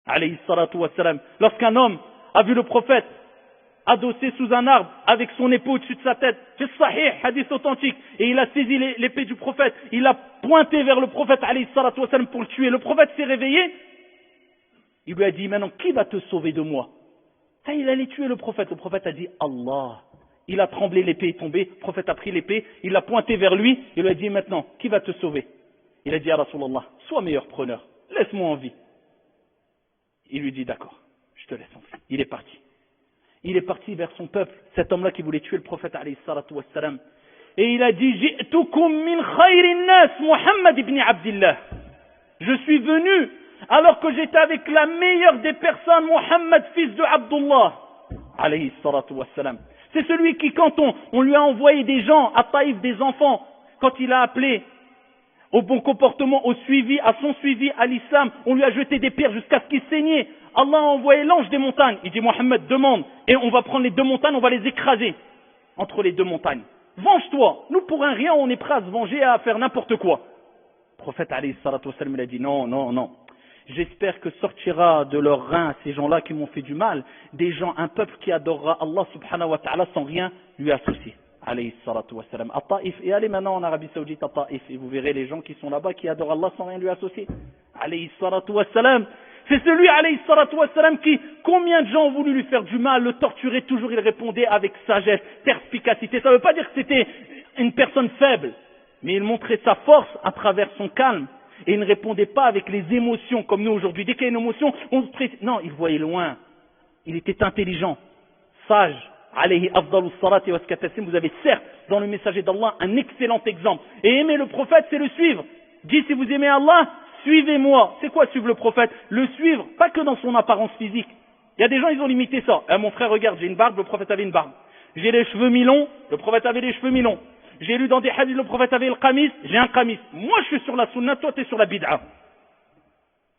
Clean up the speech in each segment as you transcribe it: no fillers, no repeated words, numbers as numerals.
alayhi salatu wassalam. Lorsqu'un homme a vu le prophète adossé sous un arbre avec son épée au-dessus de sa tête, c'est sahih, hadith authentique, et il a saisi l'épée du prophète, il a pointé vers le prophète alayhi salatu wassalam pour le tuer. Le prophète s'est réveillé, il lui a dit, maintenant qui va te sauver de moi? Ça, il allait tuer le prophète a dit Allah. Il a tremblé, l'épée est tombée, le prophète a pris l'épée, il l'a pointé vers lui, il lui a dit maintenant qui va te sauver? Il a dit à Rasulallah, sois meilleur preneur, laisse-moi en vie. Il lui dit d'accord, je te laisse en vie. Il est parti. Il est parti vers son peuple, cet homme-là qui voulait tuer le prophète alayhi salatu wassalam. Et il a dit, Ji'tukum min khayrin nas, Muhammad ibn Abdillah. Je suis venu alors que j'étais avec la meilleure des personnes, Muhammad, fils de Abdullah, alayhi salatu wassalam. C'est celui qui, quand on lui a envoyé des gens à Taïf, des enfants, quand il a appelé au bon comportement, au suivi, à son suivi, à l'islam, on lui a jeté des pierres jusqu'à ce qu'il saignait. Allah a envoyé l'ange des montagnes. Il dit, Mohammed, demande, et on va prendre les deux montagnes, on va les écraser entre les deux montagnes. Venge-toi. Nous, pour un rien, on est prêt à se venger et à faire n'importe quoi. Le prophète, alayhi salatu wassalam, il a dit, non, non, non. J'espère que sortira de leurs reins ces gens-là qui m'ont fait du mal, des gens, un peuple qui adorera Allah subhanahu wa ta'ala sans rien lui associer. Alayhi salatu wassalam. À Taïf, et allez maintenant en Arabie Saoudite à Taïf, et vous verrez les gens qui sont là-bas qui adorent Allah sans rien lui associer. Alayhi salatu wassalam. C'est celui, alayhi salatu wassalam, qui, combien de gens ont voulu lui faire du mal, le torturer, toujours il répondait avec sagesse, perspicacité. Ça ne veut pas dire que c'était une personne faible, mais il montrait sa force à travers son calme. Et il ne répondait pas avec les émotions comme nous aujourd'hui. Dès qu'il y a une émotion, on se précipite. Non, il voyait loin. Il était intelligent, sage. Alayhi afdalus salati wa skatassim. Vous avez certes dans le messager d'Allah un excellent exemple. Et aimer le prophète, c'est le suivre. Dis si vous aimez Allah, suivez-moi. C'est quoi suivre le prophète? Le suivre, pas que dans son apparence physique. Il y a des gens, ils ont limité ça. Mon frère, regarde, j'ai une barbe, le prophète avait une barbe. J'ai les cheveux mi-longs, le prophète avait les cheveux mi-longs. J'ai lu dans des hadiths, le prophète avait le qamis, j'ai un qamis. Moi, je suis sur la sunna, toi, tu es sur la bid'a.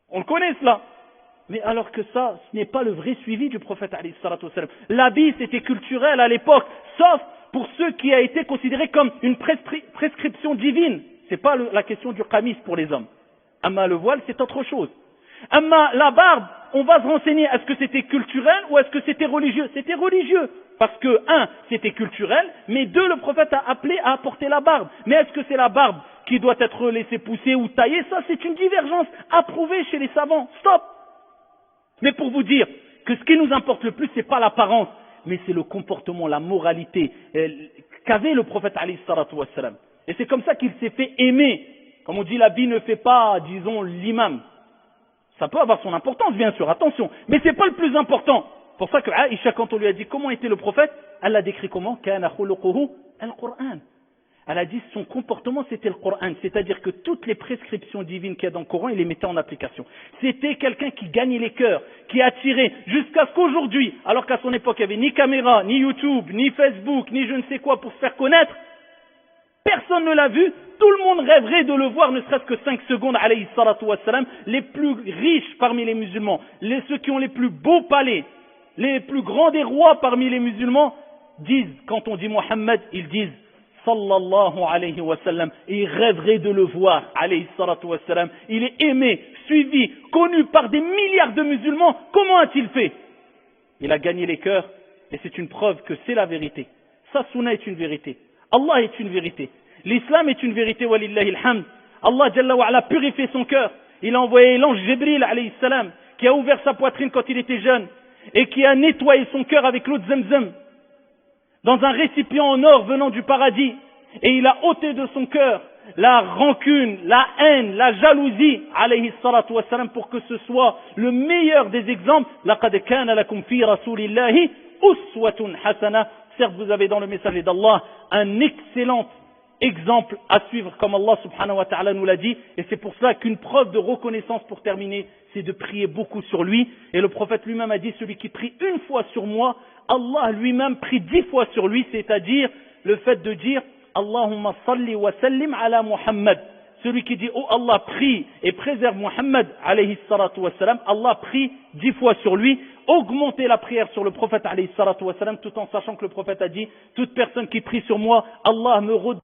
On le connaît, cela. Mais alors que ça, ce n'est pas le vrai suivi du prophète, alayhi salatu wassalam. L'habit, c'était culturel à l'époque, sauf pour ceux qui a été considéré comme une prescription divine. C'est pas la question du qamis pour les hommes. Amma le voile, c'est autre chose. Amma la barbe, on va se renseigner, est-ce que c'était culturel ou est-ce que c'était religieux? C'était religieux. Parce que, un, c'était culturel, mais deux, le prophète a appelé à apporter la barbe. Mais est-ce que c'est la barbe qui doit être laissée pousser ou tailler? Ça, c'est une divergence approuvée chez les savants. Stop! Mais pour vous dire que ce qui nous importe le plus, c'est pas l'apparence, mais c'est le comportement, la moralité qu'avait le prophète alayhi salatu wassalam. Et c'est comme ça qu'il s'est fait aimer. Comme on dit, l'habit ne fait pas, disons, l'imam. Ça peut avoir son importance, bien sûr, attention. Mais c'est pas le plus important. C'est pour ça que Aïcha, quand on lui a dit comment était le prophète, elle l'a décrit comment? Kana khuluquhu al-Qur'an. Elle a dit son comportement c'était le Coran, c'est-à-dire que toutes les prescriptions divines qu'il y a dans le Coran, il les mettait en application. C'était quelqu'un qui gagnait les cœurs, qui attirait, jusqu'à ce qu'aujourd'hui, alors qu'à son époque il n'y avait ni caméra, ni YouTube, ni Facebook, ni je ne sais quoi pour se faire connaître, personne ne l'a vu, tout le monde rêverait de le voir, ne serait-ce que 5 secondes, alayhi salatu wassalam, les plus riches parmi les musulmans, ceux qui ont les plus beaux palais, les plus grands des rois parmi les musulmans, disent, quand on dit Mohammed, ils disent sallallahu alayhi wa sallam, et ils rêveraient de le voir, alayhi salatu wa sallam. Il est aimé, suivi, connu par des milliards de musulmans. Comment a-t-il fait? Il a gagné les cœurs, et c'est une preuve que c'est la vérité. Sa sunna est une vérité. Allah est une vérité. L'islam est une vérité, walillahi alhamd. Allah Jalla wa ala purifié son cœur. Il a envoyé l'ange Jibril, alayhi salam, qui a ouvert sa poitrine quand il était jeune, et qui a nettoyé son cœur avec l'eau de Zamzam, dans un récipient en or venant du paradis, et il a ôté de son cœur la rancune, la haine, la jalousie, alayhi salatu wassalam, pour que ce soit le meilleur des exemples. Laqad kana lakum fi rasulillahi uswatun hasana. Certes, vous avez dans le messager d'Allah un excellent exemple à suivre, comme Allah subhanahu wa ta'ala nous l'a dit, et c'est pour cela qu'une preuve de reconnaissance pour terminer, c'est de prier beaucoup sur lui. Et le prophète lui-même a dit, celui qui prie une fois sur moi, Allah lui-même prie 10 fois sur lui, c'est-à-dire le fait de dire Allahumma salli wa sallim ala Muhammad. Celui qui dit oh Allah prie et préserve Muhammad alayhi salatu wa salam, Allah prie 10 fois sur lui. Augmentez la prière sur le prophète alayhi salatu wa salam, tout en sachant que le prophète a dit toute personne qui prie sur moi, Allah me redonne